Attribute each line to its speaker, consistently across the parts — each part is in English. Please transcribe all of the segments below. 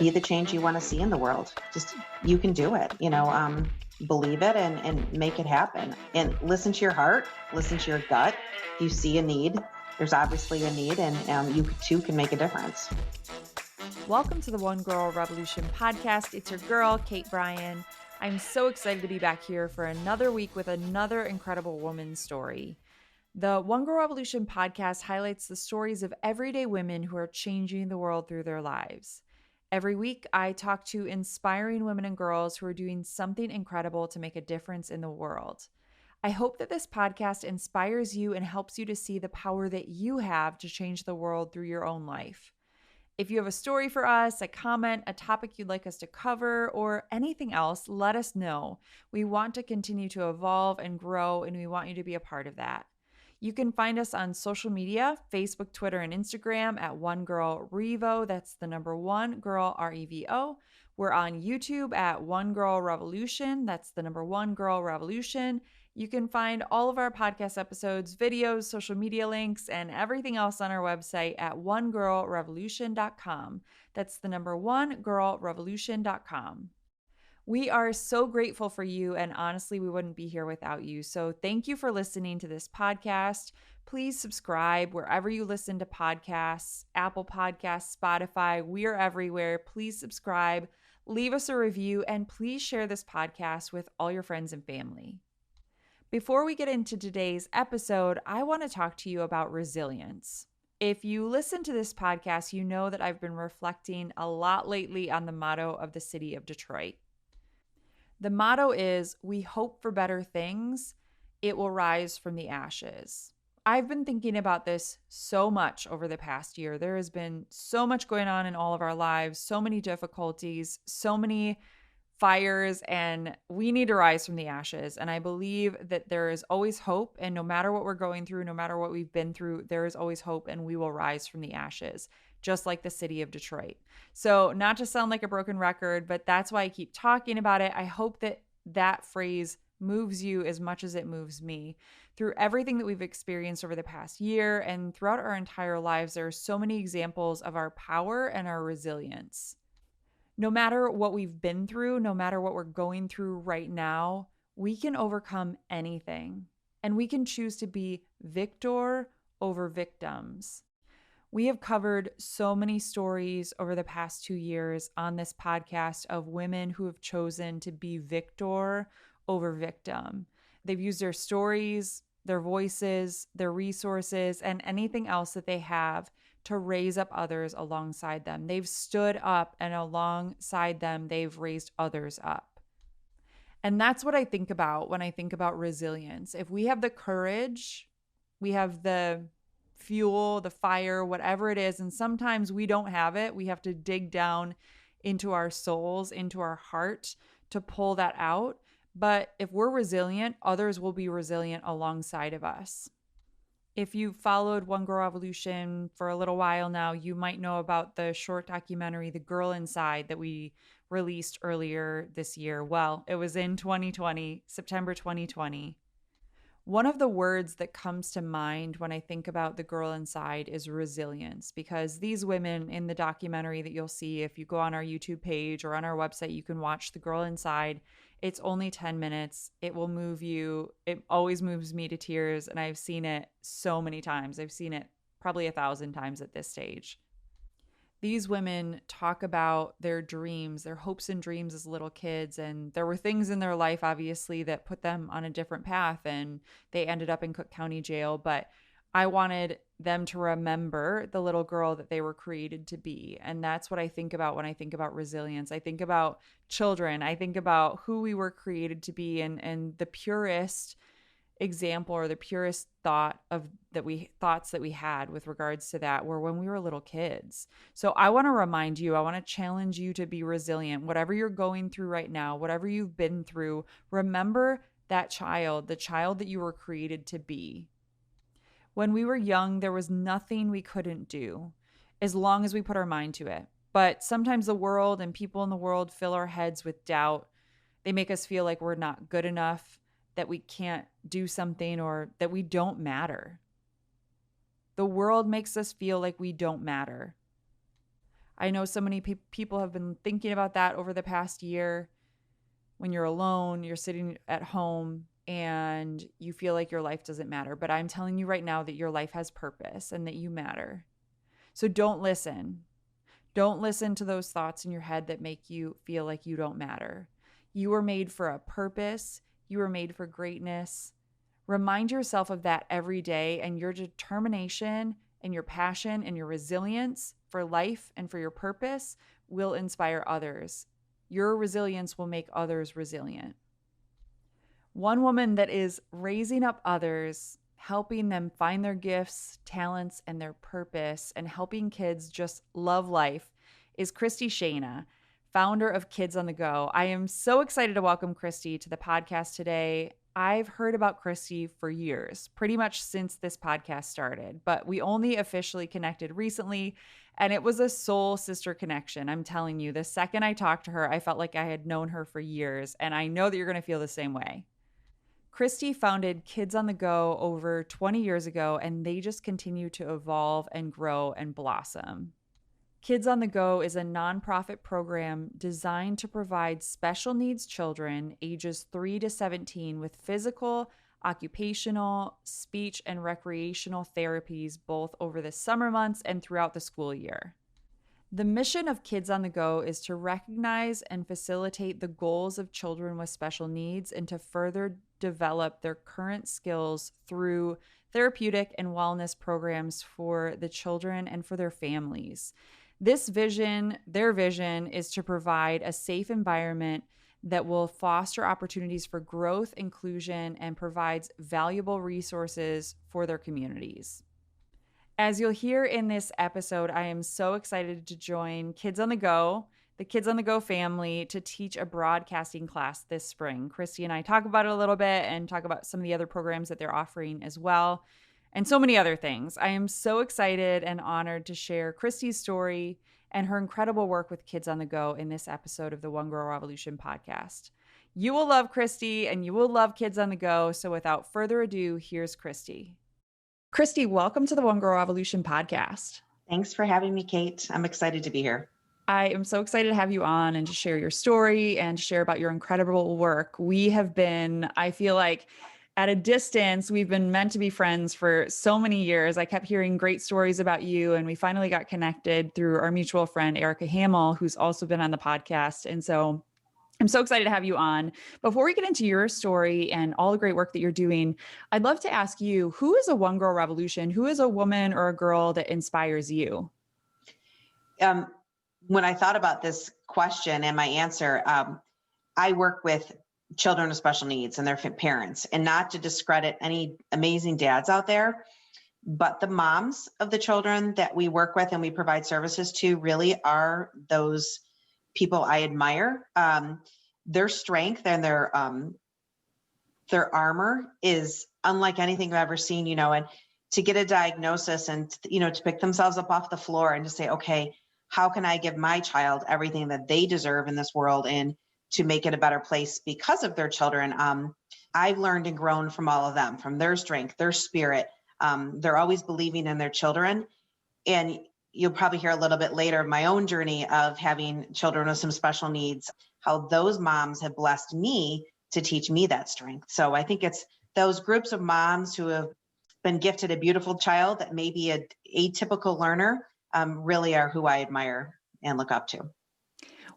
Speaker 1: be the change you want to see in the world. Just, you can do it, believe it and make it happen. And listen to your heart, listen to your gut. If you see a need, there's obviously a need, and you too can make a difference.
Speaker 2: Welcome to the One Girl Revolution podcast. It's your girl, Kate Bryan. I'm so excited to be back here for another week with another incredible woman's story. The One Girl Revolution podcast highlights the stories of everyday women who are changing the world through their lives. Every week, I talk to inspiring women and girls who are doing something incredible to make a difference in the world. I hope that this podcast inspires you and helps you to see the power that you have to change the world through your own life. If you have a story for us, a comment, a topic you'd like us to cover, or anything else, let us know. We want to continue to evolve and grow, and we want you to be a part of that. You can find us on social media, Facebook, Twitter, and Instagram at One Girl Revo. That's the number One Girl REVO. We're on YouTube at One Girl Revolution. That's the number One Girl Revolution. You can find all of our podcast episodes, videos, social media links, and everything else on our website at onegirlrevolution.com. That's the number onegirlrevolution.com. We are so grateful for you, and honestly, we wouldn't be here without you. So thank you for listening to this podcast. Please subscribe wherever you listen to podcasts, Apple Podcasts, Spotify. We are everywhere. Please subscribe, leave us a review, and please share this podcast with all your friends and family. Before we get into today's episode, I want to talk to you about resilience. If you listen to this podcast, you know that I've been reflecting a lot lately on the motto of the city of Detroit. The motto is, "We hope for better things, it will rise from the ashes." I've been thinking about this so much over the past year. There has been so much going on in all of our lives, so many difficulties, so many fires, and we need to rise from the ashes. And I believe that there is always hope. And no matter what we're going through, no matter what we've been through, there is always hope, and we will rise from the ashes, just like the city of Detroit. So not to sound like a broken record, but that's why I keep talking about it. I hope that that phrase moves you as much as it moves me. Through everything that we've experienced over the past year and throughout our entire lives, there are so many examples of our power and our resilience. No matter what we've been through, no matter what we're going through right now, we can overcome anything, and we can choose to be victor over victims. We have covered so many stories over the past 2 years on this podcast of women who have chosen to be victor over victim. They've used their stories, their voices, their resources, and anything else that they have to raise up others alongside them. They've stood up, and alongside them, they've raised others up. And that's what I think about when I think about resilience. If we have the courage, we have the fuel, the fire, whatever it is, and sometimes we don't have it. We have to dig down into our souls, into our heart to pull that out. But if we're resilient, others will be resilient alongside of us. If you've followed One Girl Revolution for a little while now, you might know about the short documentary, The Girl Inside, that we released earlier this year. Well, it was in 2020, September 2020. One of the words that comes to mind when I think about the girl inside is resilience, because these women in the documentary that you'll see, if you go on our YouTube page or on our website, you can watch The Girl Inside. It's only 10 minutes. It will move you. It always moves me to tears, and I've seen it so many times. I've seen it probably 1,000 times at this stage. These women talk about their dreams, their hopes and dreams as little kids. And there were things in their life, obviously, that put them on a different path, and they ended up in Cook County Jail. But I wanted them to remember the little girl that they were created to be. And that's what I think about when I think about resilience. I think about children. I think about who we were created to be, and the purest example or the purest thoughts that we had with regards to that were when we were little kids. So I want to remind you, I want to challenge you to be resilient. Whatever you're going through right now, whatever you've been through, remember that child, the child that you were created to be. When we were young, there was nothing we couldn't do as long as we put our mind to it. But sometimes the world and people in the world fill our heads with doubt. They make us feel like we're not good enough, that we can't do something, or that we don't matter. The world makes us feel like we don't matter. I know so many people have been thinking about that over the past year. When you're alone, you're sitting at home and you feel like your life doesn't matter. But I'm telling you right now that your life has purpose and that you matter. So don't listen. Don't listen to those thoughts in your head that make you feel like you don't matter. You were made for a purpose. You were made for greatness. Remind yourself of that every day, and your determination and your passion and your resilience for life and for your purpose will inspire others. Your resilience will make others resilient. One woman that is raising up others, helping them find their gifts, talents, and their purpose, and helping kids just love life is Kristy Schena, founder of Kids on the Go. I am so excited to welcome Kristy to the podcast today. I've heard about Kristy for years, pretty much since this podcast started, but we only officially connected recently, and it was a soul sister connection. I'm telling you, the second I talked to her, I felt like I had known her for years, and I know that you're going to feel the same way. Kristy founded Kids on the Go over 20 years ago, and they just continue to evolve and grow and blossom. Kids on the Go is a nonprofit program designed to provide special needs children ages 3 to 17 with physical, occupational, speech, and recreational therapies both over the summer months and throughout the school year. The mission of Kids on the Go is to recognize and facilitate the goals of children with special needs and to further develop their current skills through therapeutic and wellness programs for the children and for their families. This vision, their vision, is to provide a safe environment that will foster opportunities for growth, inclusion, and provides valuable resources for their communities. As you'll hear in this episode, I am so excited to join Kids on the Go, the Kids on the Go family, to teach a broadcasting class this spring. Kristy and I talk about it a little bit and talk about some of the other programs that they're offering as well, and so many other things. I am so excited and honored to share Kristy's story and her incredible work with Kids on the Go in this episode of the One Girl Revolution podcast. You will love Kristy and you will love Kids on the Go. So without further ado, here's Kristy. Kristy, welcome to the One Girl Revolution podcast.
Speaker 1: Thanks for having me, Kate. I'm excited to be here.
Speaker 2: I am so excited to have you on and to share your story and to share about your incredible work. We have been, I feel like, at a distance, we've been meant to be friends for so many years. I kept hearing great stories about you, and we finally got connected through our mutual friend, Erica Hamill, who's also been on the podcast. And so I'm so excited to have you on. Before we get into your story and all the great work that you're doing, I'd love to ask you, who is a One Girl Revolution? Who is a woman or a girl that inspires you?
Speaker 1: When I thought about this question and my answer, I work with children with special needs and their parents, and not to discredit any amazing dads out there, but the moms of the children that we work with and we provide services to really are those people I admire. Their strength and their armor is unlike anything I've ever seen, and to get a diagnosis and, to pick themselves up off the floor and to say, okay, how can I give my child everything that they deserve in this world and to make it a better place because of their children? I've learned and grown from all of them, from their strength, their spirit. They're always believing in their children. And you'll probably hear a little bit later of my own journey of having children with some special needs, how those moms have blessed me to teach me that strength. So I think it's those groups of moms who have been gifted a beautiful child that may be an atypical learner, really are who I admire and look up to.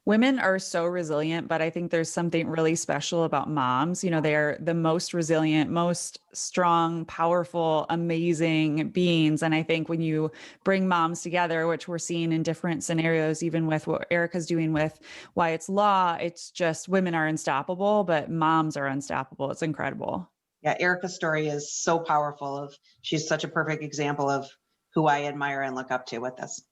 Speaker 2: Women are so resilient, but I think there's something really special about moms. They're the most resilient, most strong, powerful, amazing beings. And I think when you bring moms together, which we're seeing in different scenarios, even with what Erica's doing with Wyatt's Law, it's just women are unstoppable, but moms are unstoppable. It's incredible.
Speaker 1: Yeah, Erica's story is so powerful. She's such a perfect example of who I admire and look up to with this.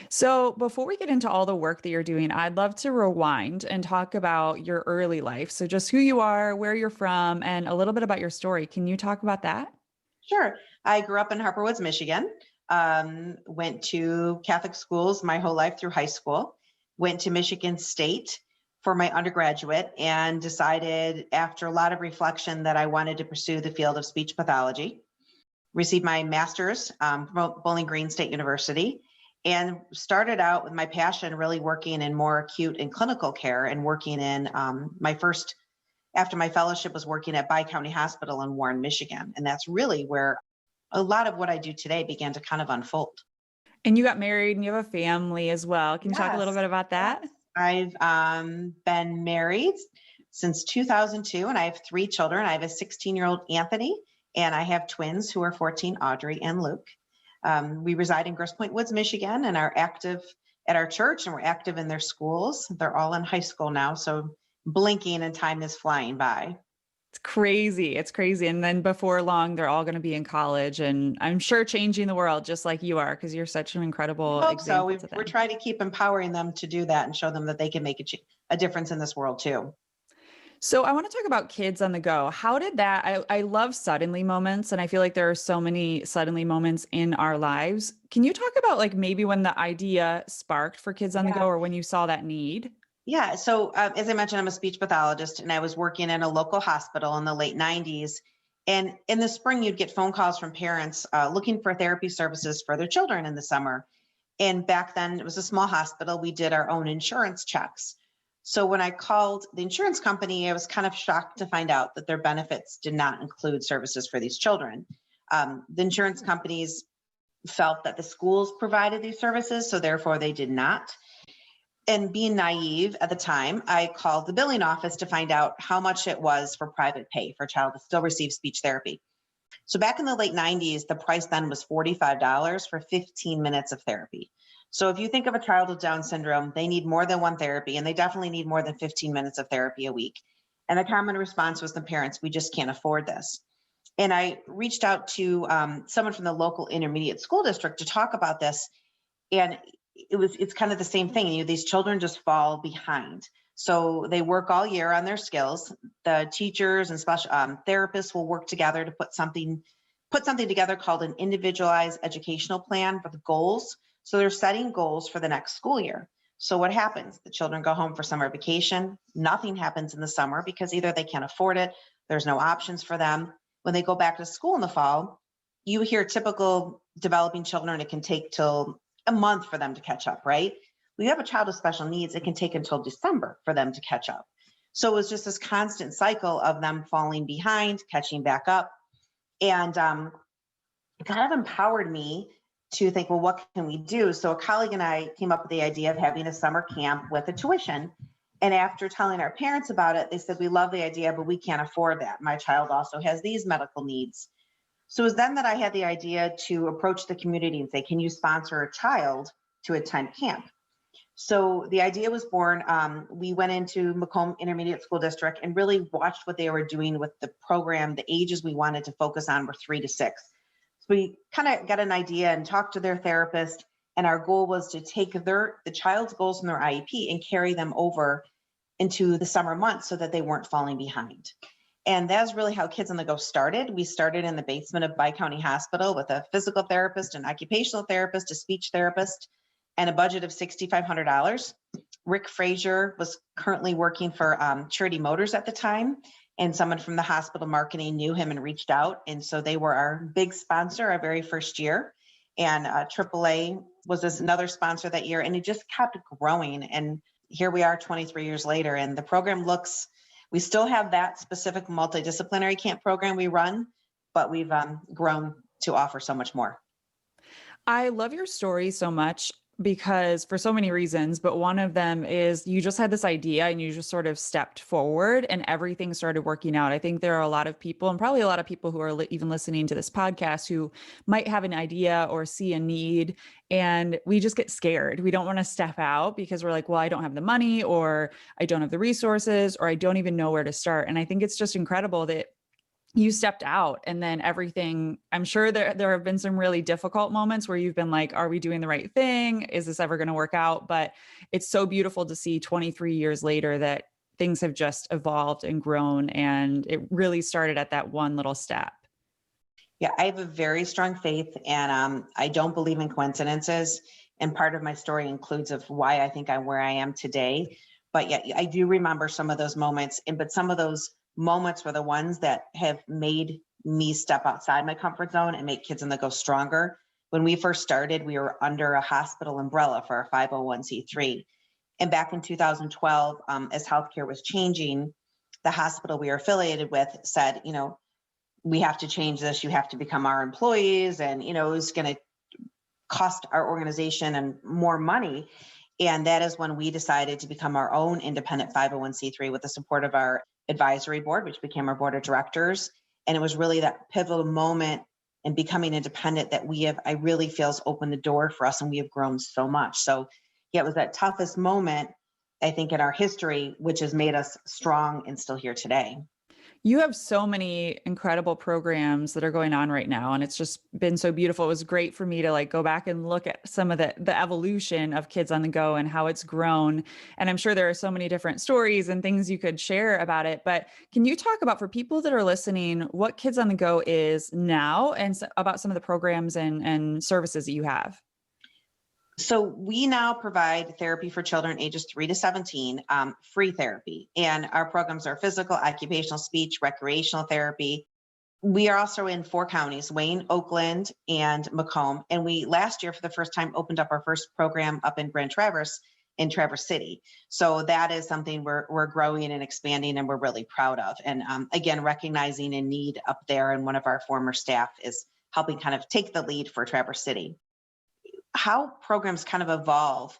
Speaker 2: So before we get into all the work that you're doing, I'd love to rewind and talk about your early life. So just who you are, where you're from, and a little bit about your story. Can you talk about that?
Speaker 1: Sure. I grew up in Harper Woods, Michigan. Went to Catholic schools my whole life through high school. Went to Michigan State for my undergraduate and decided after a lot of reflection that I wanted to pursue the field of speech pathology. Received my master's from Bowling Green State University. and started out with my passion really working in more acute and clinical care, and working in after my fellowship was working at Bi-County Hospital in Warren, Michigan. And that's really where a lot of what I do today began to kind of unfold.
Speaker 2: And you got married and you have a family as well. Can you talk a little
Speaker 1: Yes.
Speaker 2: bit about that?
Speaker 1: Yes. I've been married since 2002, and I have 3 children. I have a 16-year-old Anthony, and I have twins who are 14, Audrey and Luke. We reside in Grosse Pointe Woods, Michigan, and are active at our church, and we're active in their schools. They're all in high school now, so blinking and time is flying by.
Speaker 2: It's crazy. It's crazy. And then before long, they're all going to be in college, and I'm sure changing the world just like you are, because you're such an incredible
Speaker 1: Hope so.
Speaker 2: example to
Speaker 1: We're
Speaker 2: them.
Speaker 1: trying to keep empowering them to do that and show them that they can make a difference in this world too.
Speaker 2: So I want to talk about kids on the go. How did that? I love suddenly moments, and I feel like there are so many suddenly moments in our lives. Can you talk about like maybe when the idea sparked for kids on the go,
Speaker 1: Yeah.
Speaker 2: or when you saw that need?
Speaker 1: Yeah. So, as I mentioned, I'm a speech pathologist, and I was working in a local hospital in the late 90s. And in the spring, you'd get phone calls from parents looking for therapy services for their children in the summer. And back then, it was a small hospital. We did our own insurance checks. So when I called the insurance company, I was kind of shocked to find out that their benefits did not include services for these children. The insurance companies felt that the schools provided these services, so therefore they did not. And being naive at the time, I called the billing office to find out how much it was for private pay for a child to still receive speech therapy. So back in the late 90s, the price then was $45 for 15 minutes of therapy. So if you think of a child with Down syndrome, they need more than one therapy, and they definitely need more than 15 minutes of therapy a week. And the common response was the parents, we just can't afford this. And I reached out to someone from the local intermediate school district to talk about this. And it's kind of the same thing. These children just fall behind. So they work all year on their skills. The teachers and special therapists will work together to put something together called an individualized educational plan for the goals. So they're setting goals for the next school year. So what happens? The children go home for summer vacation. Nothing happens in the summer because either they can't afford it, there's no options for them. When they go back to school in the fall, you hear typical developing children, it can take till a month for them to catch up, right? We have a child with special needs, it can take until December for them to catch up. So it was just this constant cycle of them falling behind, catching back up. And it kind of empowered me to think, well, what can we do? So a colleague and I came up with the idea of having a summer camp with a tuition. And after telling our parents about it, they said, we love the idea, but we can't afford that. My child also has these medical needs. So it was then that I had the idea to approach the community and say, can you sponsor a child to attend camp? So the idea was born. We went into Macomb Intermediate School District and really watched what they were doing with the program. The ages we wanted to focus on were 3 to 6. So we kind of got an idea and talked to their therapist. And our goal was to take the child's goals from their IEP and carry them over into the summer months so that they weren't falling behind. And that's really how Kids on the Go started. We started in the basement of Bi-County Hospital with a physical therapist, an occupational therapist, a speech therapist, and a budget of $6,500. Rick Frazier was currently working for Charity Motors at the time, and someone from the hospital marketing knew him and reached out. And so they were our big sponsor our very first year. And AAA was another sponsor that year, and it just kept growing. And here we are 23 years later, and the program we still have that specific multidisciplinary camp program we run, but we've grown to offer so much more.
Speaker 2: I love your story so much because for so many reasons, but one of them is you just had this idea and you just sort of stepped forward and everything started working out. I think there are a lot of people, and probably a lot of people who are even listening to this podcast, who might have an idea or see a need, and we just get scared. We don't want to step out because we're like, well, I don't have the money, or I don't have the resources, or I don't even know where to start. And I think it's just incredible that you stepped out, and then everything, I'm sure there have been some really difficult moments where you've been like, are we doing the right thing? Is this ever going to work out? But it's so beautiful to see 23 years later that things have just evolved and grown, and it really started at that one little step.
Speaker 1: Yeah, I have a very strong faith, and I don't believe in coincidences. And part of my story includes of why I think I'm where I am today. But yeah, I do remember some of those moments, but some of those moments were the ones that have made me step outside my comfort zone and make Kids on the Go stronger, When we first started, we were under a hospital umbrella for our 501c3. And back in 2012, as healthcare was changing, the hospital we were affiliated with said, we have to change this. You have to become our employees. And, it was going to cost our organization and more money. And that is when we decided to become our own independent 501c3 with the support of our advisory board, which became our board of directors. And it was really that pivotal moment in becoming independent that I really feel has opened the door for us, and we have grown so much. So yeah, it was that toughest moment, I think, in our history, which has made us strong and still here today.
Speaker 2: You have so many incredible programs that are going on right now, and it's just been so beautiful. It was great for me to like go back and look at some of the evolution of Kids on the Go and how it's grown. And I'm sure there are so many different stories and things you could share about it. But can you talk about, for people that are listening, what Kids on the Go is now, and about some of the programs and services that you have?
Speaker 1: So we now provide therapy for children ages 3 to 17, free therapy. And our programs are physical, occupational, speech, recreational therapy. We are also in 4 counties, Wayne, Oakland, and Macomb. And we last year, for the first time, opened up our first program up in Grand Traverse in Traverse City. So that is something we're growing and expanding, and we're really proud of. And again, recognizing a need up there. And one of our former staff is helping kind of take the lead for Traverse City. How programs kind of evolve,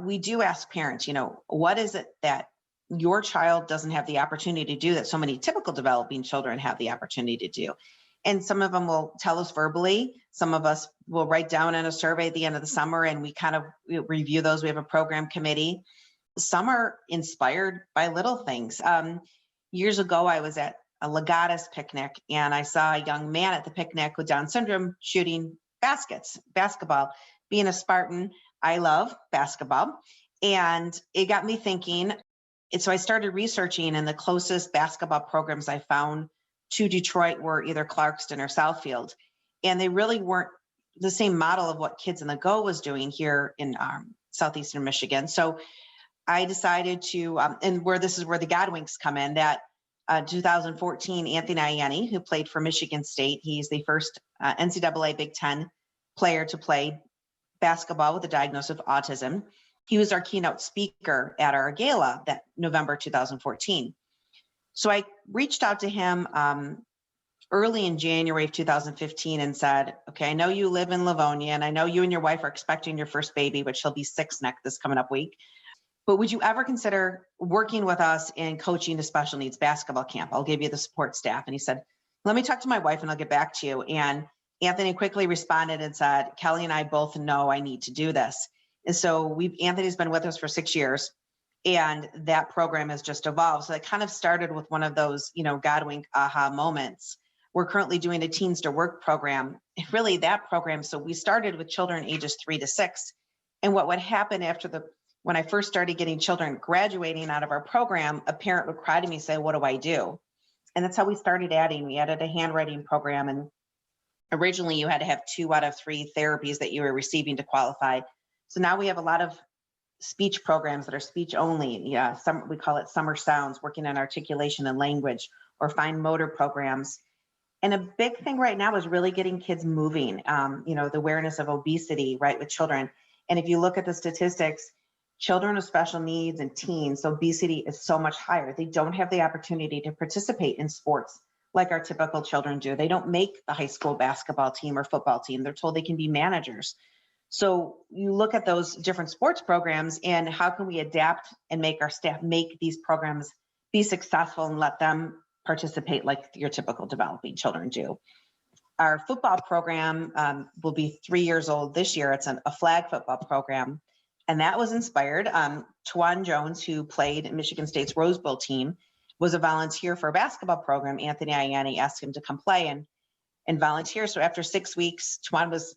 Speaker 1: we do ask parents, what is it that your child doesn't have the opportunity to do that so many typical developing children have the opportunity to do? And some of them will tell us verbally. Some of us will write down in a survey at the end of the summer, and we kind of review those. We have a program committee. Some are inspired by little things. Years ago, I was at a Legatus picnic, and I saw a young man at the picnic with Down syndrome shooting basketball. Being a Spartan, I love basketball. And it got me thinking. And so I started researching, and the closest basketball programs I found to Detroit were either Clarkston or Southfield. And they really weren't the same model of what Kids on the Go was doing here in southeastern Michigan. So I decided to, and this is where the Godwinks come in, that 2014, Anthony Ianni, who played for Michigan State, he's the first NCAA Big Ten player to play basketball with a diagnosis of autism. He was our keynote speaker at our gala that November 2014. So I reached out to him early in January of 2015 and said, okay, I know you live in Livonia, and I know you and your wife are expecting your first baby, which she'll be 6 this coming up week. But would you ever consider working with us in coaching a special needs basketball camp? I'll give you the support staff. And he said, let me talk to my wife and I'll get back to you. And Anthony quickly responded and said, Kelly and I both know I need to do this. And so Anthony's been with us for 6 years, and that program has just evolved. So it kind of started with one of those, Godwink aha moments. We're currently doing a Teens to Work program. Really that program. So we started with children ages 3 to 6. And what would happen when I first started getting children graduating out of our program, a parent would cry to me and say, what do I do? And that's how we started we added a handwriting program. And originally you had to have 2 out of 3 therapies that you were receiving to qualify. So now we have a lot of speech programs that are speech only. Yeah, we call it Summer Sounds, working on articulation and language, or fine motor programs. And a big thing right now is really getting kids moving, the awareness of obesity, right, with children. And if you look at the statistics, children with special needs and teens, obesity is so much higher. They don't have the opportunity to participate in sports like our typical children do. They don't make the high school basketball team or football team. They're told they can be managers. So you look at those different sports programs, and how can we adapt and make our staff make these programs be successful and let them participate like your typical developing children do. Our football program will be 3 years old this year. It's a flag football program. And that was inspired. Tawan Jones, who played Michigan State's Rose Bowl team, was a volunteer for a basketball program. Anthony Ianni asked him to come play and volunteer. So after 6 weeks, Tawan was,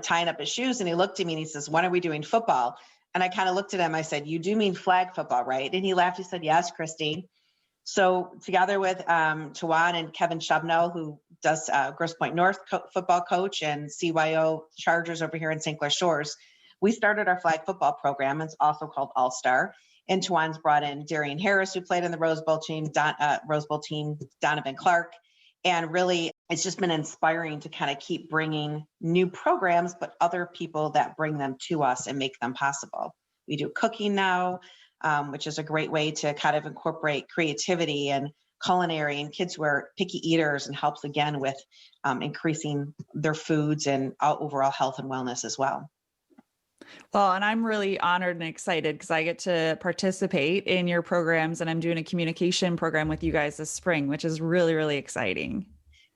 Speaker 1: tying up his shoes, and he looked at me and he says, when are we doing football? And I kind of looked at him. I said, you do mean flag football, right? And he laughed. He said, yes, Christy. So together with Tawan and Kevin Shubno, who does Grosse Pointe North football coach and CYO Chargers over here in St. Clair Shores, we started our flag football program. It's also called All-Star. And Tawan's brought in Darian Harris, who played in the Rose Bowl team, Donovan Clark. And really, it's just been inspiring to kind of keep bringing new programs, but other people that bring them to us and make them possible. We do cooking now, which is a great way to kind of incorporate creativity and culinary, and kids who are picky eaters, and helps again with increasing their foods and overall health and wellness as well.
Speaker 2: Well, and I'm really honored and excited because I get to participate in your programs, and I'm doing a communication program with you guys this spring, which is really, really exciting.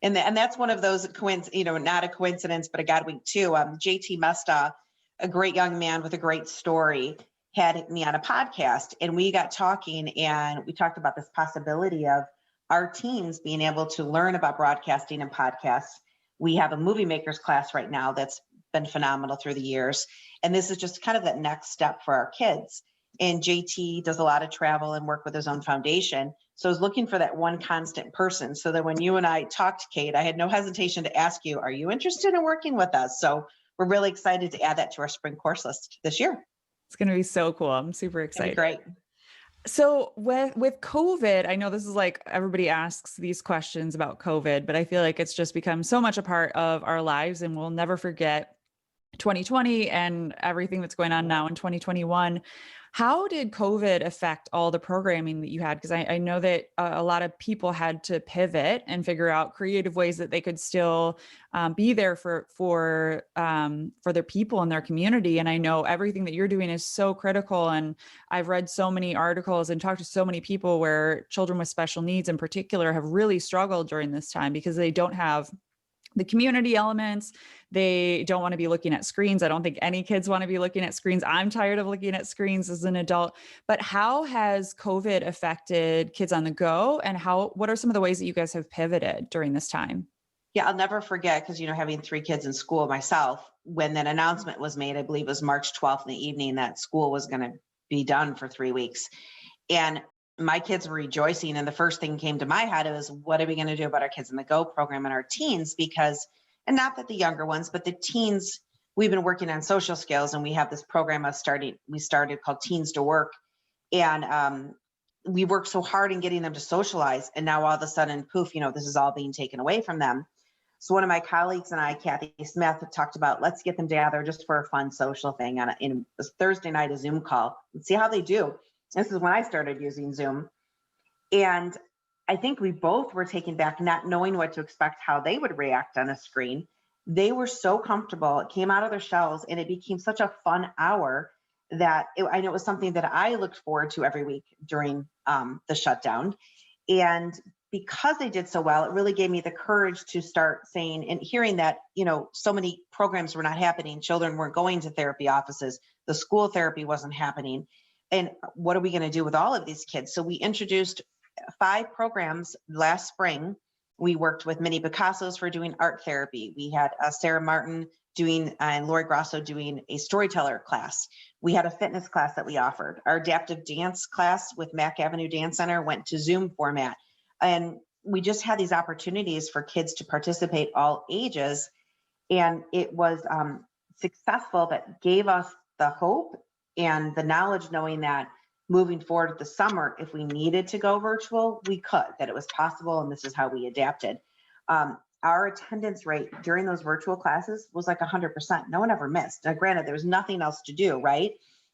Speaker 1: And that's one of those not a coincidence, but a God wink too. JT Mesta, a great young man with a great story, had me on a podcast, and we got talking, and we talked about this possibility of our teens being able to learn about broadcasting and podcasts. We have a movie makers class right now that's been phenomenal through the years. And this is just kind of that next step for our kids. And JT does a lot of travel and work with his own foundation. So I was looking for that one constant person, so that when you and I talked, Kate, I had no hesitation to ask you, are you interested in working with us? So we're really excited to add that to our spring course list this year.
Speaker 2: It's going to be so cool. I'm super excited.
Speaker 1: Great.
Speaker 2: So with COVID, I know this is like everybody asks these questions about COVID, but I feel like it's just become so much a part of our lives, and we'll never forget 2020 and everything that's going on now in 2021. How did COVID affect all the programming that you had? Because I know that a lot of people had to pivot and figure out creative ways that they could still be there for their people in their community. And I know everything that you're doing is so critical. And I've read so many articles and talked to so many people where children with special needs in particular have really struggled during this time because they don't have the community elements. They don't want to be looking at screens. I don't think any kids want to be looking at screens. I'm tired of looking at screens as an adult. But how has COVID affected kids on the go? And what are some of the ways that you guys have pivoted during this time?
Speaker 1: Yeah, I'll never forget, because, having 3 kids in school myself, when that announcement was made, I believe it was March 12th in the evening, that school was going to be done for 3 weeks. And my kids were rejoicing. And the first thing came to my head was, what are we going to do about our Kids on the Go program and our teens? Because, and not that the younger ones, but the teens, we've been working on social skills, and we have this program we started called Teens to Work. And we worked so hard in getting them to socialize. And now all of a sudden, poof, this is all being taken away from them. So one of my colleagues and I, Kathy Smith, talked about, let's get them together just for a fun social thing in a Thursday night, a Zoom call, and see how they do. This is when I started using Zoom. And I think we both were taken back, not knowing what to expect, how they would react on a screen. They were so comfortable. It came out of their shells, and it became such a fun hour that I know it was something that I looked forward to every week during the shutdown. And because they did so well, it really gave me the courage to start saying and hearing that, so many programs were not happening. Children weren't going to therapy offices. The school therapy wasn't happening. And what are we going to do with all of these kids? So we introduced 5 programs last spring. We worked with Minnie Picasso's for doing art therapy. We had Sarah Martin and Lori Grosso doing a storyteller class. We had a fitness class that we offered. Our adaptive dance class with Mack Avenue Dance Center went to Zoom format. And we just had these opportunities for kids to participate all ages. And it was successful, that gave us the hope and the knowledge, knowing that moving forward with the summer, if we needed to go virtual, we could, that it was possible. And this is how we adapted. Our attendance rate during those virtual classes was like 100%. No one ever missed. Now, granted, there was nothing else to do, right?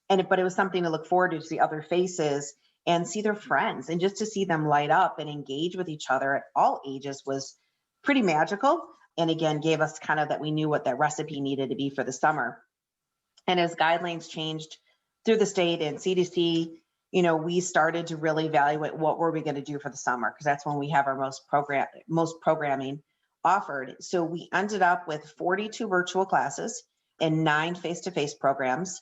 Speaker 1: But it was something to look forward to see other faces and see their friends, and just to see them light up and engage with each other at all ages was pretty magical. And again, gave us kind of that we knew what that recipe needed to be for the summer. And as guidelines changed through the state and CDC, we started to really evaluate what were we going to do for the summer, because that's when we have our most programming offered. So we ended up with 42 virtual classes and 9 face-to-face programs.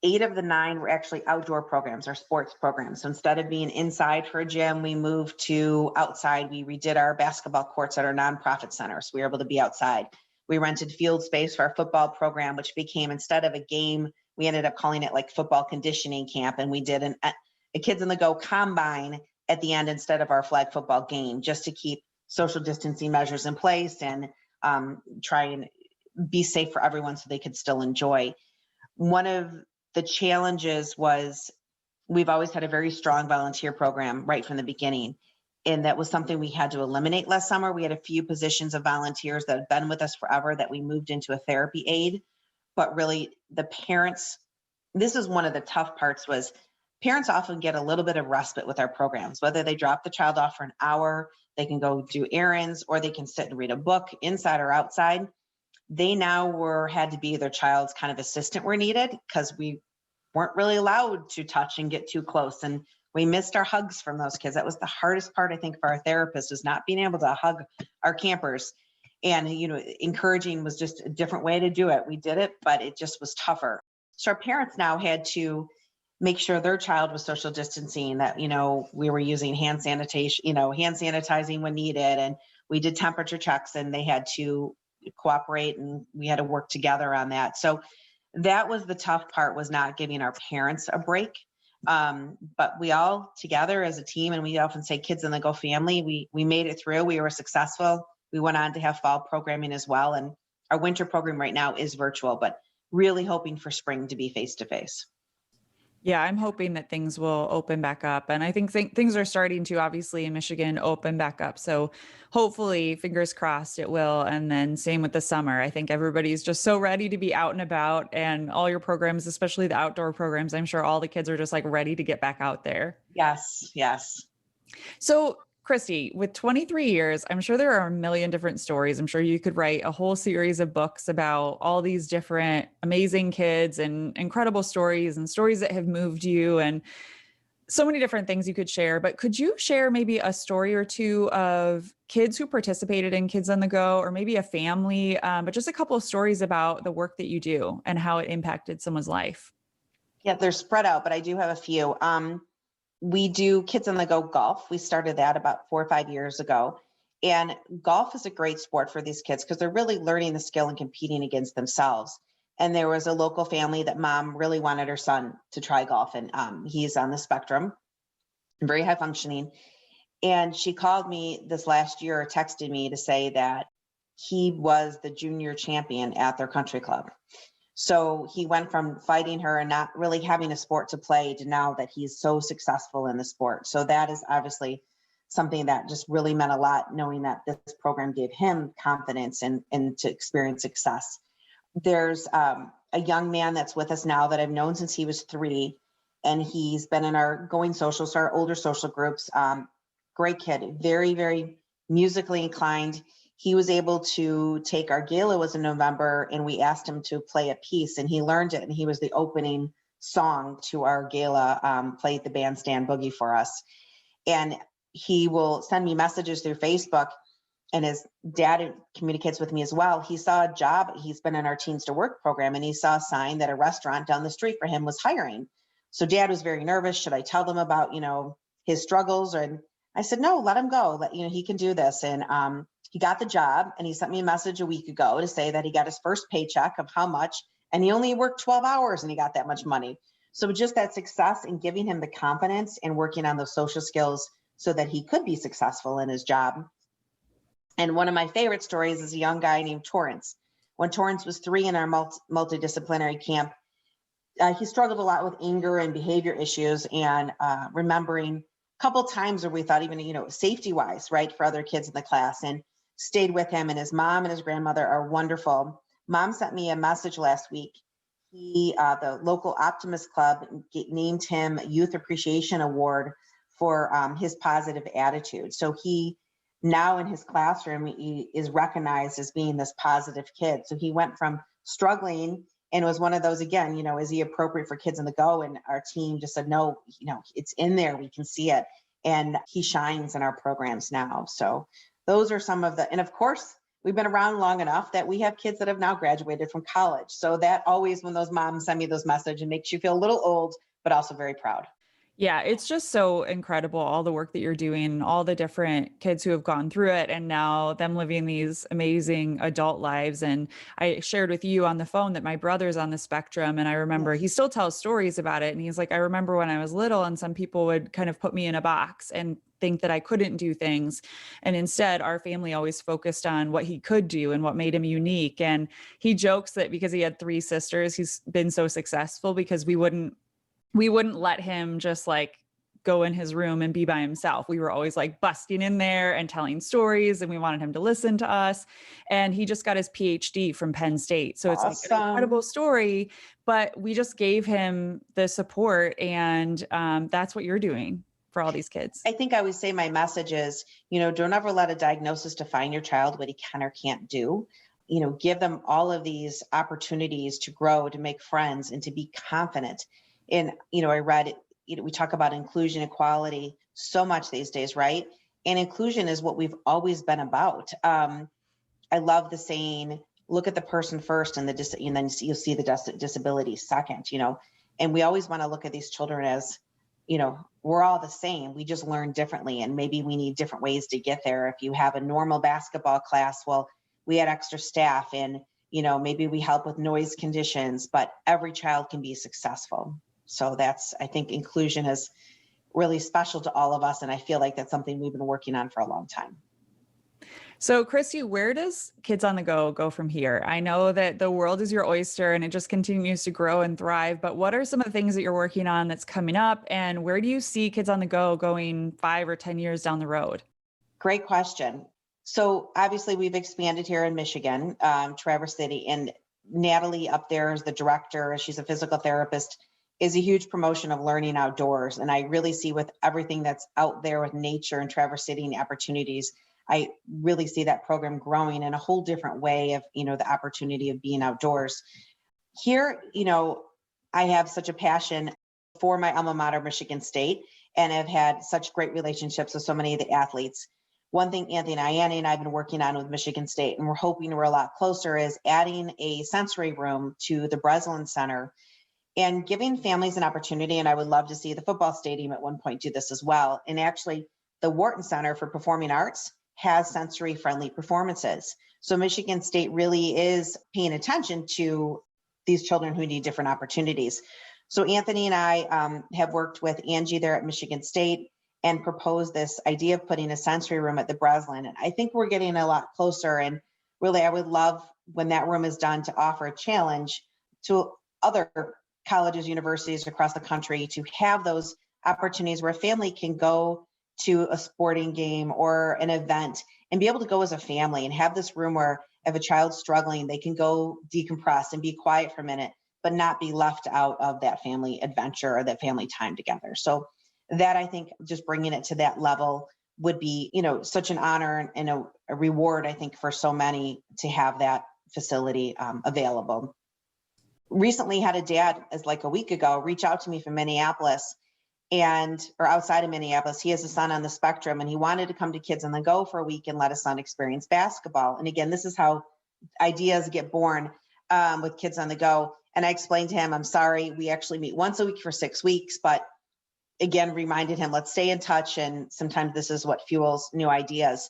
Speaker 1: 8 of the 9 were actually outdoor programs, or sports programs. So instead of being inside for a gym, we moved to outside. We redid our basketball courts at our nonprofit centers. We were able to be outside. We rented field space for our football program, which became, instead of a game, we ended up calling it like football conditioning camp. And we did a Kids on the Go combine at the end instead of our flag football game, just to keep social distancing measures in place and try and be safe for everyone so they could still enjoy. One of the challenges was, we've always had a very strong volunteer program right from the beginning. And that was something we had to eliminate last summer. We had a few positions of volunteers that have been with us forever that we moved into a therapy aide. But really, the parents, this is one of the tough parts, was parents often get a little bit of respite with our programs, whether they drop the child off for an hour, they can go do errands, or they can sit and read a book inside or outside. They now had to be their child's kind of assistant where needed, because we weren't really allowed to touch and get too close. And we missed our hugs from those kids. That was the hardest part, I think, for our therapists, was not being able to hug our campers. And, encouraging was just a different way to do it. We did it, but it just was tougher. So our parents now had to make sure their child was social distancing, that, we were using hand sanitation, hand sanitizing when needed. And we did temperature checks, and they had to cooperate, and we had to work together on that. So that was the tough part, was not giving our parents a break. But we all together as a team, and we often say Kids in the Go family, we made it through. We were successful. We went on to have fall programming as well. And our winter program right now is virtual, but really hoping for spring to be face-to-face.
Speaker 2: Yeah, I'm hoping that things will open back up. And I think things are starting to, obviously, in Michigan, open back up. So hopefully, fingers crossed, it will. And then same with the summer. I think everybody's just so ready to be out and about, and all your programs, especially the outdoor programs, I'm sure all the kids are just like ready to get back out there.
Speaker 1: Yes, yes.
Speaker 2: So Christy, with 23 years, I'm sure there are a million different stories. I'm sure you could write a whole series of books about all these different amazing kids and incredible stories, and stories that have moved you, and so many different things you could share. But could you share maybe a story or two of kids who participated in Kids on the Go, or maybe a family, but just a couple of stories about the work that you do and how it impacted someone's life?
Speaker 1: Yeah, they're spread out, but I do have a few. We do Kids on the Go golf. We started that about 4 or 5 years ago. And golf is a great sport for these kids, because they're really learning the skill and competing against themselves. And there was a local family that mom really wanted her son to try golf. And he's on the spectrum, very high functioning. And she called me this last year, or texted me to say that he was the junior champion at their country club. So he went from fighting her and not really having a sport to play, to now that he's so successful in the sport. So that is obviously something that just really meant a lot, knowing that this program gave him confidence and to experience success. There's a young man that's with us now that I've known since he was 3, and he's been in our Going Socials, our older social groups. Great kid, very, very musically inclined. He was able to take our gala, was in November, and we asked him to play a piece, and he learned it. And he was the opening song to our gala, played the bandstand boogie for us. And he will send me messages through Facebook, and his dad communicates with me as well. He saw a job. He's been in our Teens to Work program, and he saw a sign that a restaurant down the street for him was hiring. So dad was very nervous. Should I tell them about, his struggles? And I said, no, let him go. He can do this. And he got the job, and he sent me a message a week ago to say that he got his first paycheck of how much, and he only worked 12 hours and he got that much money. So just that success and giving him the confidence and working on those social skills so that he could be successful in his job. And one of my favorite stories is a young guy named Torrance. When Torrance was 3 in our multidisciplinary camp, he struggled a lot with anger and behavior issues, and remembering a couple times where we thought, even, safety wise, right, for other kids in the class, and stayed with him. And his mom and his grandmother are wonderful. Mom sent me a message last week. The local Optimist Club named him Youth Appreciation Award for his positive attitude. So he now in his classroom, he is recognized as being this positive kid. So he went from struggling, and was one of those, again, is he appropriate for Kids on the Go? And our team just said, no, it's in there. We can see it. And he shines in our programs now. So those are some of and of course, we've been around long enough that we have kids that have now graduated from college. So that always, when those moms send me those messages, it makes you feel a little old, but also very proud.
Speaker 2: Yeah, it's just so incredible, all the work that you're doing, all the different kids who have gone through it, and now them living these amazing adult lives. And I shared with you on the phone that my brother's on the spectrum, and I remember he still tells stories about it. And he's like, I remember when I was little, and some people would kind of put me in a box and think that I couldn't do things. And instead, our family always focused on what he could do and what made him unique. And he jokes that because he had 3 sisters, he's been so successful because we wouldn't let him just like go in his room and be by himself. We were always like busting in there and telling stories, and we wanted him to listen to us. And he just got his PhD from Penn State. So it's like an incredible
Speaker 1: Awesome.
Speaker 2: story, but we just gave him the support. And that's what you're doing for all these kids.
Speaker 1: I think I would say my message is, don't ever let a diagnosis define your child, what he can or can't do. Give them all of these opportunities to grow, to make friends, and to be confident. And, I read, we talk about inclusion, equality so much these days, right? And inclusion is what we've always been about. I love the saying, look at the person first and then you'll see the disability second, and we always want to look at these children as, we're all the same. We just learn differently. And maybe we need different ways to get there. If you have a normal basketball class, well, we had extra staff and, maybe we help with noise conditions, but every child can be successful. So I think inclusion is really special to all of us. And I feel like that's something we've been working on for a long time.
Speaker 2: So, Christy, where does Kids on the go from here? I know that the world is your oyster and it just continues to grow and thrive, but what are some of the things that you're working on that's coming up, and where do you see Kids on the Go going 5 or 10 years down the road?
Speaker 1: Great question. So obviously we've expanded here in Michigan, Traverse City, and Natalie up there is the director. She's a physical therapist, is a huge promotion of learning outdoors. And I really see with everything that's out there with nature and Traverse City and opportunities, I really see that program growing in a whole different way of, the opportunity of being outdoors. Here, I have such a passion for my alma mater, Michigan State, and have had such great relationships with so many of the athletes. One thing Annie and I've been working on with Michigan State, and we're hoping we're a lot closer, is adding a sensory room to the Breslin Center and giving families an opportunity. And I would love to see the football stadium at one point do this as well. And actually, the Wharton Center for Performing Arts has sensory friendly performances. So Michigan State really is paying attention to these children who need different opportunities. So Anthony and I have worked with Angie there at Michigan State and proposed this idea of putting a sensory room at the Breslin. And I think we're getting a lot closer. And really, I would love when that room is done to offer a challenge to other colleges, universities across the country to have those opportunities where a family can go to a sporting game or an event and be able to go as a family and have this room where if a child's struggling, they can go decompress and be quiet for a minute, but not be left out of that family adventure or that family time together. So that, I think, just bringing it to that level would be, such an honor and a reward, I think, for so many to have that facility available. Recently had a dad, as like a week ago, reach out to me from Minneapolis or outside of Minneapolis. He has a son on the spectrum and he wanted to come to Kids on the Go for a week and let his son experience basketball. And again, this is how ideas get born with Kids on the Go. And I explained to him, I'm sorry, we actually meet once a week for 6 weeks, but again, reminded him, let's stay in touch. And sometimes this is what fuels new ideas.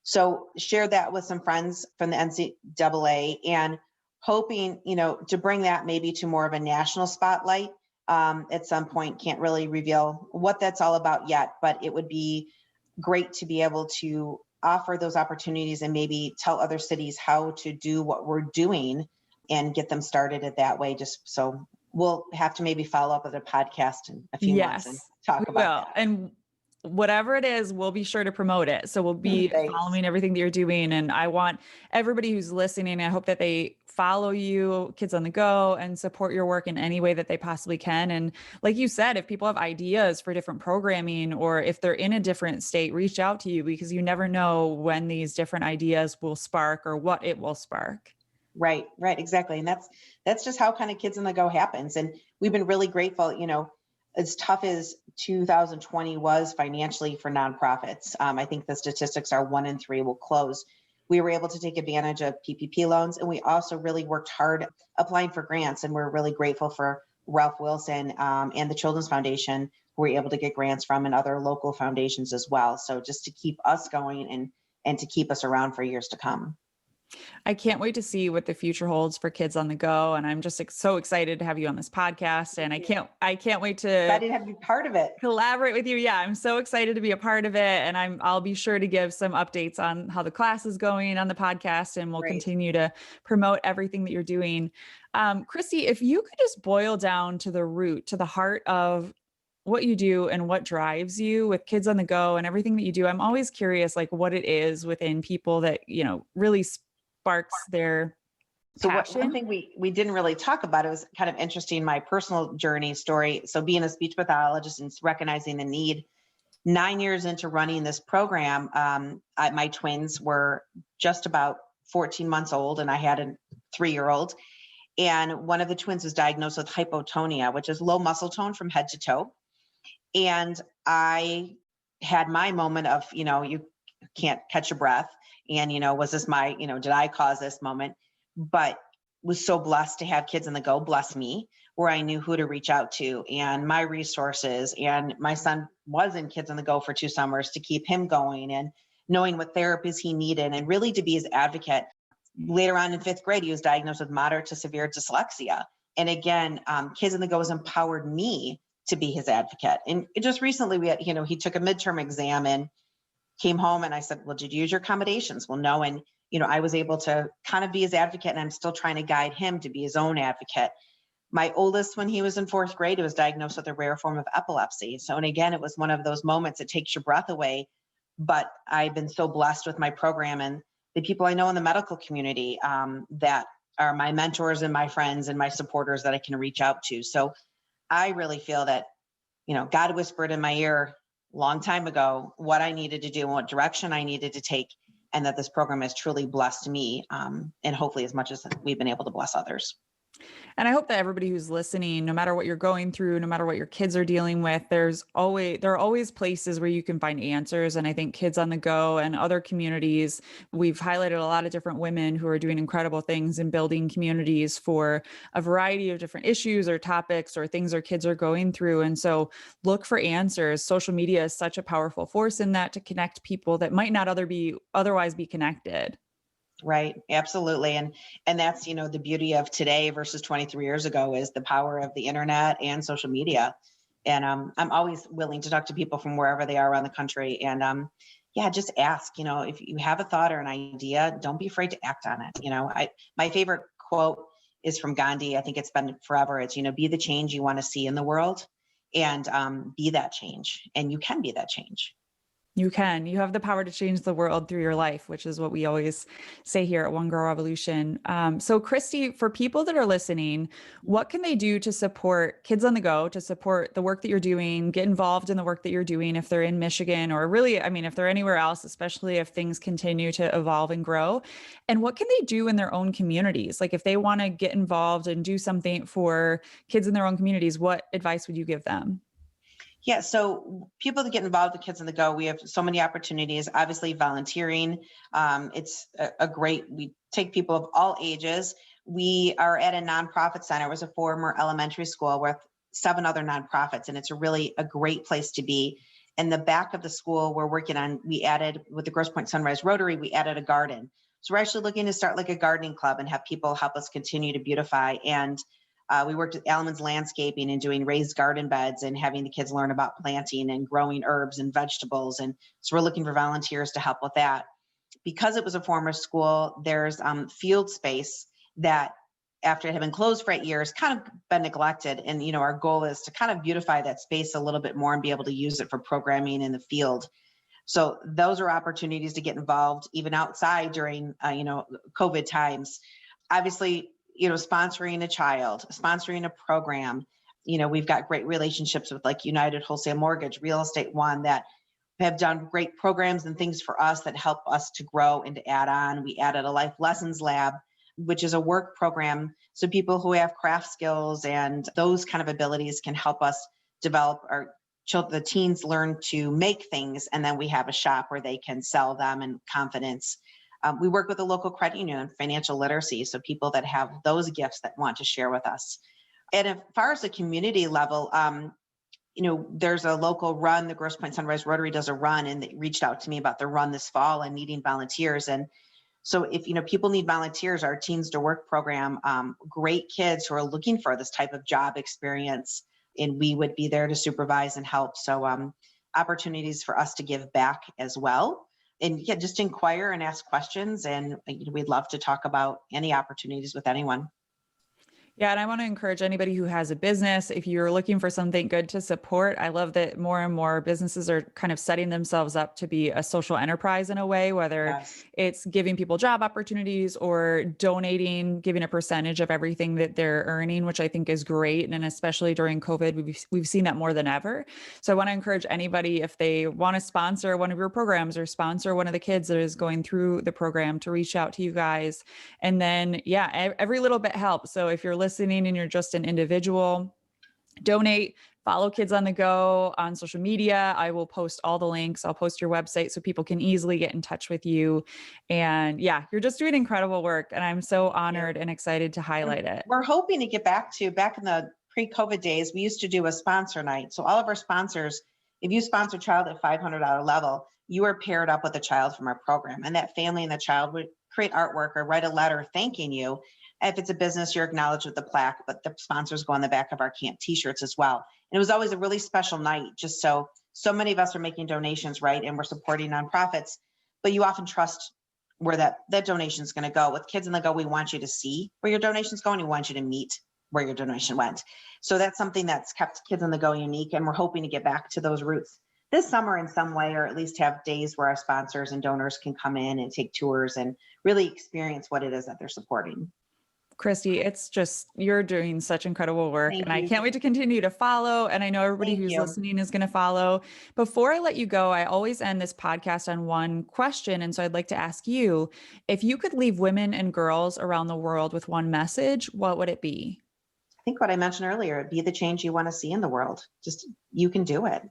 Speaker 1: So shared that with some friends from the NCAA and hoping, to bring that maybe to more of a national spotlight at some point. Can't really reveal what that's all about yet, but it would be great to be able to offer those opportunities and maybe tell other cities how to do what we're doing and get them started it that way. Just so we'll have to maybe follow up with a podcast in a few months and talk about that.
Speaker 2: And whatever it is, we'll be sure to promote it. So we'll be following everything that you're doing. And I want everybody who's listening, I hope that they follow you, Kids on the Go, and support your work in any way that they possibly can. And like you said, if people have ideas for different programming, or if they're in a different state, reach out to you, because you never know when these different ideas will spark or what it will spark.
Speaker 1: Right, exactly. And that's just how kind of Kids on the Go happens. And we've been really grateful, as tough as 2020 was financially for nonprofits. I think the statistics are 1 in 3 will close. We were able to take advantage of PPP loans, and we also really worked hard applying for grants. And we're really grateful for Ralph Wilson and the Children's Foundation, who we're able to get grants from, and other local foundations as well. So just to keep us going and to keep us around for years to come.
Speaker 2: I can't wait to see what the future holds for Kids on the Go. And I'm just so excited to have you on this podcast. And I can't wait to
Speaker 1: have you part of it.
Speaker 2: Collaborate with you. Yeah, I'm so excited to be a part of it. And I'll be sure to give some updates on how the class is going on the podcast, and we'll continue to promote everything that you're doing. Christy, if you could just boil down to the root, to the heart of what you do and what drives you with Kids on the Go and everything that you do. I'm always curious, like what it is within people that, really sparks their
Speaker 1: So one
Speaker 2: passion.
Speaker 1: thing we didn't really talk about, it was kind of interesting, my personal journey story. So being a speech pathologist and recognizing the need, 9 years into running this program, my twins were just about 14 months old, and I had a 3-year-old. And one of the twins was diagnosed with hypotonia, which is low muscle tone from head to toe. And I had my moment of, you can't catch your breath. And, was this my, did I cause this moment? But was so blessed to have Kids on the Go, bless me, where I knew who to reach out to and my resources. And my son was in Kids on the Go for 2 summers to keep him going and knowing what therapies he needed and really to be his advocate. Later on in 5th grade, he was diagnosed with moderate to severe dyslexia. And again, Kids on the Go has empowered me to be his advocate. And just recently we had, he took a midterm exam and came home, and I said, well, did you use your accommodations? Well, no. And, I was able to kind of be his advocate, and I'm still trying to guide him to be his own advocate. My oldest, when he was in 4th grade, he was diagnosed with a rare form of epilepsy. So, and again, it was one of those moments that takes your breath away. But I've been so blessed with my program and the people I know in the medical community that are my mentors and my friends and my supporters that I can reach out to. So I really feel that, God whispered in my ear a long time ago what I needed to do and what direction I needed to take, and that this program has truly blessed me, and hopefully as much as we've been able to bless others.
Speaker 2: And I hope that everybody who's listening, no matter what you're going through, no matter what your kids are dealing with, there are always places where you can find answers. And I think Kids on the Go and other communities, we've highlighted a lot of different women who are doing incredible things in building communities for a variety of different issues or topics or things our kids are going through. And so look for answers. Social media is such a powerful force in that to connect people that might not otherwise be connected.
Speaker 1: Right. Absolutely. And that's, the beauty of today versus 23 years ago is the power of the internet and social media. And I'm always willing to talk to people from wherever they are around the country. And just ask, if you have a thought or an idea, don't be afraid to act on it. My favorite quote is from Gandhi. I think it's been forever. It's, be the change you want to see in the world, and be that change. And you can be that change.
Speaker 2: You have the power to change the world through your life, which is what we always say here at One Girl Revolution. So Christy, for people that are listening, what can they do to support Kids on the Go, to support the work that you're doing, get involved in the work that you're doing if they're in Michigan, or really, if they're anywhere else, especially if things continue to evolve and grow? And what can they do in their own communities? Like if they want to get involved and do something for kids in their own communities, what advice would you give them?
Speaker 1: Yeah, so people that get involved with Kids on the Go, we have so many opportunities. Obviously, volunteering. It's we take people of all ages. We are at a nonprofit center. It was a former elementary school with 7 other nonprofits, and it's a great place to be. In the back of the school, we added, with the Grosse Pointe Sunrise Rotary, we added a garden. So we're actually looking to start like a gardening club and have people help us continue to beautify. And we worked with Alman's Landscaping and doing raised garden beds and having the kids learn about planting and growing herbs and vegetables. And so we're looking for volunteers to help with that. Because it was a former school, there's field space that, after it had been closed for 8 years, kind of been neglected. And, our goal is to kind of beautify that space a little bit more and be able to use it for programming in the field. So those are opportunities to get involved even outside during, COVID times. Obviously, sponsoring a child, sponsoring a program. We've got great relationships with like United Wholesale Mortgage, Real Estate One, that have done great programs and things for us that help us to grow and to add on. We added a Life Lessons Lab, which is a work program. So people who have craft skills and those kind of abilities can help us develop the teens learn to make things. And then we have a shop where they can sell them in confidence. We work with a local credit union on financial literacy. So people that have those gifts that want to share with us. And as far as the community level, there's a local run. The Grosse Pointe Sunrise Rotary does a run, and they reached out to me about the run this fall and needing volunteers. And so if, people need volunteers, our Teens to Work program, great kids who are looking for this type of job experience, and we would be there to supervise and help. So opportunities for us to give back as well. And just inquire and ask questions. And we'd love to talk about any opportunities with anyone.
Speaker 2: Yeah, and I want to encourage anybody who has a business, if you're looking for something good to support, I love that more and more businesses are kind of setting themselves up to be a social enterprise in a way, whether
Speaker 1: Yes.
Speaker 2: it's giving people job opportunities or donating, giving a percentage of everything that they're earning, which I think is great. And especially during COVID, we've seen that more than ever. So I want to encourage anybody, if they want to sponsor one of your programs or sponsor one of the kids that is going through the program, to reach out to you guys. And then, yeah, every little bit helps. So if you're listening and you're just an individual, donate, follow Kids on the Go on social media. I will post all the links. I'll post your website so people can easily get in touch with you. And yeah, you're just doing incredible work. And I'm so honored and excited to highlight it.
Speaker 1: We're hoping to get back in the pre-COVID days, we used to do a sponsor night. So all of our sponsors, if you sponsor a child at $500 level, you are paired up with a child from our program, and that family and the child would create artwork or write a letter thanking you. If it's a business, you're acknowledged with the plaque, but the sponsors go on the back of our camp t-shirts as well. And it was always a really special night, just so many of us are making donations, right? And we're supporting nonprofits, but you often trust where that donation is going to go. With Kids on the Go, we want you to see where your donation's going. We want you to meet where your donation went. So that's something that's kept Kids on the Go unique. And we're hoping to get back to those roots this summer in some way, or at least have days where our sponsors and donors can come in and take tours and really experience what it is that they're supporting.
Speaker 2: Kristy, it's just, you're doing such incredible work.
Speaker 1: Thank
Speaker 2: and I
Speaker 1: you.
Speaker 2: can't wait to continue to follow. And I know everybody
Speaker 1: Thank
Speaker 2: who's
Speaker 1: you.
Speaker 2: listening is going to follow. Before I let you go, I always end this podcast on one question. And so I'd like to ask you, if you could leave women and girls around the world with one message, what would it be?
Speaker 1: I think what I mentioned earlier, be the change you want to see in the world. Just, you can do it,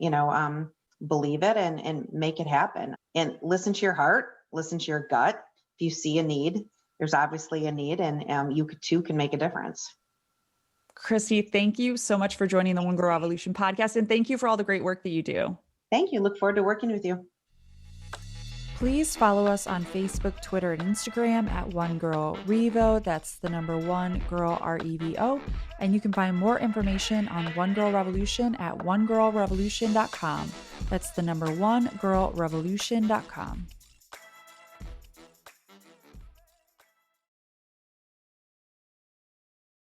Speaker 1: believe it and make it happen, and listen to your heart, listen to your gut. If you see a need, there's obviously a need, and you too can make a difference.
Speaker 2: Kristy, thank you so much for joining the One Girl Revolution podcast. And thank you for all the great work that you do.
Speaker 1: Thank you. Look forward to working with you.
Speaker 2: Please follow us on Facebook, Twitter, and Instagram at One Girl Revo. That's the number one girl REVO. And you can find more information on One Girl Revolution at onegirlrevolution.com. That's the number one girlrevolution.com.